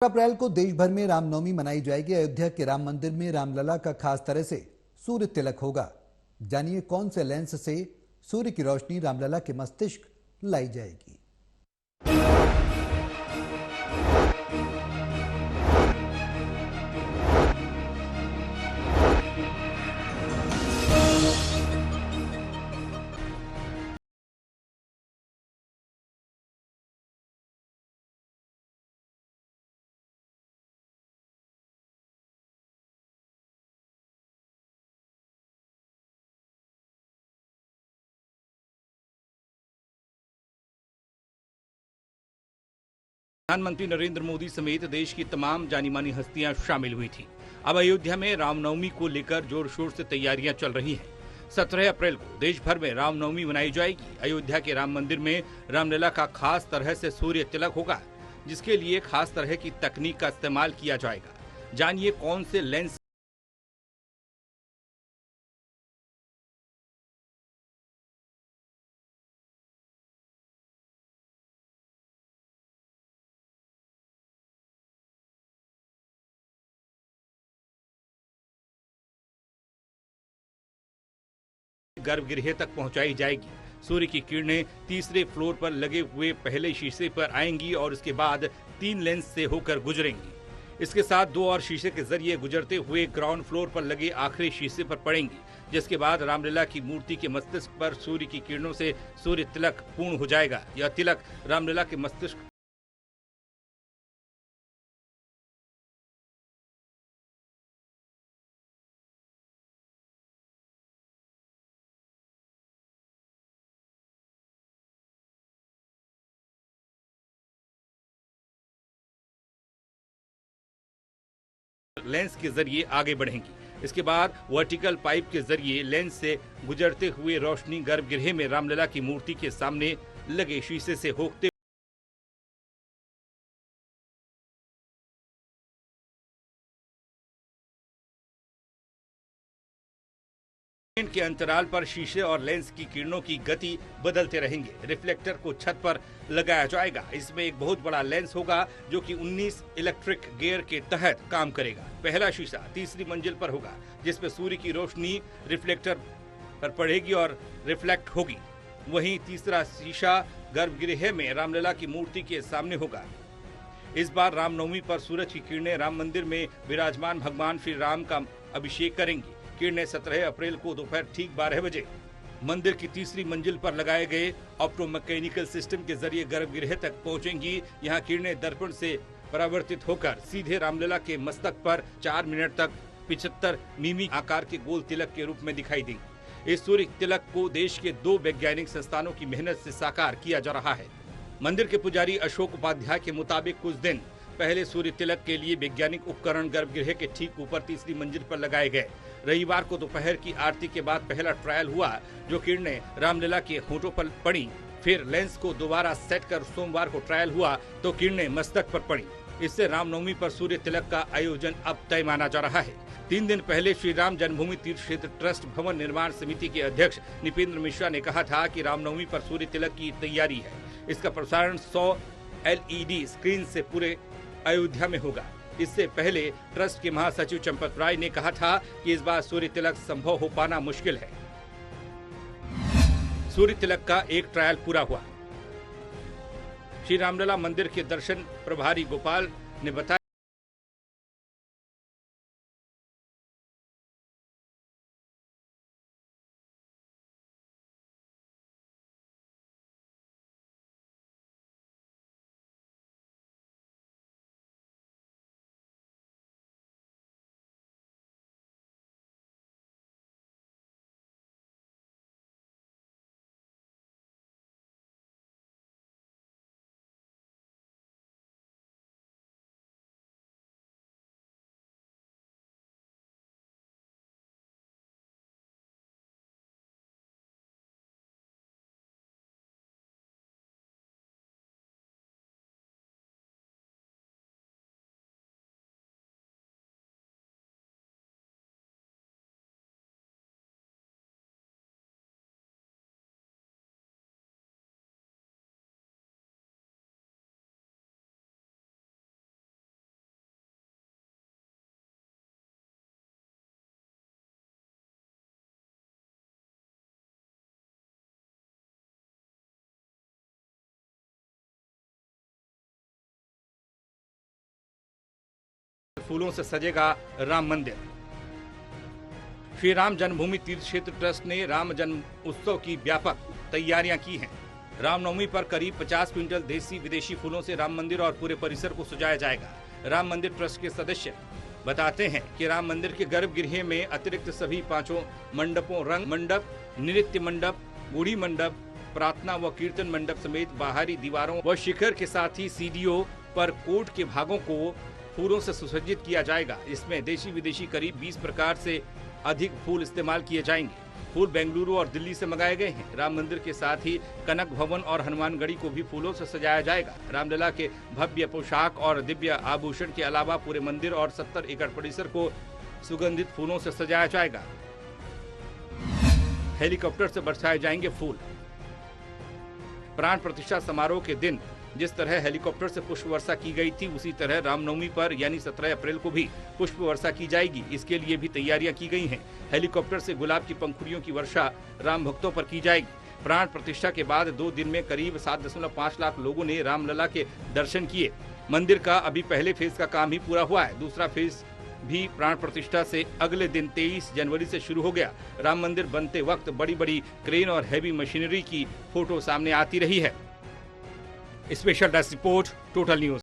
अप्रैल को देश भर में रामनवमी मनाई जाएगी। अयोध्या के राम मंदिर में रामलला का खास तरह से सूर्य तिलक होगा। जानिए कौन से लेंस से सूर्य की रोशनी रामलला के मस्तिष्क लाई जाएगी। प्रधानमंत्री नरेंद्र मोदी समेत देश की तमाम जानी-मानी हस्तियां शामिल हुई थीं। अब अयोध्या में रामनवमी को लेकर जोर शोर से तैयारियां चल रही हैं। 17 अप्रैल को देश भर में रामनवमी मनाई जाएगी। अयोध्या के राम मंदिर में रामलला का खास तरह से सूर्य तिलक होगा, जिसके लिए खास तरह की तकनीक का इस्तेमाल किया जाएगा। जानिए कौन से लेंस गर्भगृह तक पहुंचाई जाएगी। सूर्य की किरणें तीसरे फ्लोर पर लगे हुए पहले शीशे पर आएंगी और उसके बाद 3 लेंस से होकर गुजरेंगी। इसके साथ 2 और शीशे के जरिए गुजरते हुए ग्राउंड फ्लोर पर लगे आखिरी शीशे पर पड़ेंगी, जिसके बाद रामलला की मूर्ति के मस्तिष्क पर सूर्य की किरणों से सूर्य तिलक पूर्ण हो जाएगा। यह तिलक रामलला के मस्तिष्क लेंस के जरिए आगे बढ़ेंगी। इसके बाद वर्टिकल पाइप के जरिए लेंस से गुजरते हुए रोशनी गर्भगृह में रामलला की मूर्ति के सामने लगे शीशे से होते के अंतराल पर शीशे और लेंस की किरणों की गति बदलते रहेंगे। रिफ्लेक्टर को छत पर लगाया जाएगा। इसमें एक बहुत बड़ा लेंस होगा जो कि 19 इलेक्ट्रिक गियर के तहत काम करेगा। पहला शीशा तीसरी मंजिल पर होगा, जिसमें सूर्य की रोशनी रिफ्लेक्टर पर पड़ेगी और रिफ्लेक्ट होगी। वहीं तीसरा शीशा गर्भगृह में रामलला की मूर्ति के सामने होगा। इस बार रामनवमी पर सूरज की किरणें राम मंदिर में विराजमान भगवान श्री राम का अभिषेक करेंगी। किरणें 17 अप्रैल को दोपहर ठीक 12 बजे मंदिर की तीसरी मंजिल पर लगाए गए ऑप्टोमैकेनिकल सिस्टम के जरिए गर्भगृह तक पहुंचेंगी। यहां किरणें दर्पण से परावर्तित होकर सीधे रामलला के मस्तक पर 4 मिनट तक 75 मिमी आकार के गोल तिलक के रूप में दिखाई देंगी। इस सूर्य तिलक को देश के 2 वैज्ञानिक संस्थानों की मेहनत से साकार किया जा रहा है। मंदिर के पुजारी अशोक उपाध्याय के मुताबिक कुछ दिन पहले सूर्य तिलक के लिए वैज्ञानिक उपकरण गर्भगृह के ठीक ऊपर तीसरी मंजिल पर लगाए गए। रविवार को दोपहर की आरती के बाद पहला ट्रायल हुआ, जो किरणें रामलला के होंठों पर पड़ी। फिर लेंस को दोबारा सेट कर सोमवार को ट्रायल हुआ तो किरणें मस्तक पर पड़ी। इससे रामनवमी पर सूर्य तिलक का आयोजन अब तय माना जा रहा है। 3 दिन पहले श्री राम जन्मभूमि तीर्थ क्षेत्र ट्रस्ट भवन निर्माण समिति के अध्यक्ष निपेंद्र मिश्रा ने कहा था कि रामनवमी पर सूर्य तिलक की तैयारी है। इसका प्रसारण 100 LED स्क्रीन से पूरे अयोध्या में होगा। इससे पहले ट्रस्ट के महासचिव चंपत राय ने कहा था कि इस बार सूर्य तिलक संभव हो पाना मुश्किल है। सूर्य तिलक का एक ट्रायल पूरा हुआ। श्री रामलला मंदिर के दर्शन प्रभारी गोपाल ने बताया फूलों से सजेगा राम मंदिर। श्री राम जन्मभूमि तीर्थ क्षेत्र ट्रस्ट ने राम जन्म उत्सव की व्यापक तैयारियां की हैं। रामनवमी पर करीब 50 क्विंटल देसी विदेशी फूलों से राम मंदिर और पूरे परिसर को सजाया जाएगा। राम मंदिर ट्रस्ट के सदस्य बताते हैं कि राम मंदिर के गर्भगृह में अतिरिक्त सभी 5 मंडपों, रंग मंडप, नृत्य मंडप, बूढ़ी मंडप, प्रार्थना व कीर्तन मंडप समेत बाहरी दीवारों व शिखर के साथ ही सीढ़ियों पर कोट के भागों को फूलों से सुसज्जित किया जाएगा। इसमें देशी विदेशी करीब 20 प्रकार से अधिक फूल इस्तेमाल किए जाएंगे। फूल बेंगलुरु और दिल्ली से मंगाए गए हैं। राम मंदिर के साथ ही कनक भवन और हनुमानगढ़ी को भी फूलों से सजाया जाएगा। रामलला के भव्य पोशाक और दिव्य आभूषण के अलावा पूरे मंदिर और 70 एकड़ परिसर को सुगंधित फूलों से सजाया जाएगा। हेलीकॉप्टर से बरसाए जाएंगे फूल। प्राण प्रतिष्ठा समारोह के दिन जिस तरह हेलीकॉप्टर से पुष्प वर्षा की गई थी, उसी तरह रामनवमी पर यानी 17 अप्रैल को भी पुष्प वर्षा की जाएगी। इसके लिए भी तैयारियां की गई हैं। हेलीकॉप्टर से गुलाब की पंखुड़ियों की वर्षा राम भक्तों पर की जाएगी। प्राण प्रतिष्ठा के बाद 2 दिन में करीब 7.5 लाख लोगों ने रामलला के दर्शन किए। मंदिर का अभी पहले फेज का काम ही पूरा हुआ है। दूसरा फेज भी प्राण प्रतिष्ठा से अगले दिन 23 जनवरी से शुरू हो गया। राम मंदिर बनते वक्त बड़ी बड़ी क्रेन और हैवी मशीनरी की फोटो सामने आती रही है। Special desk report, total news.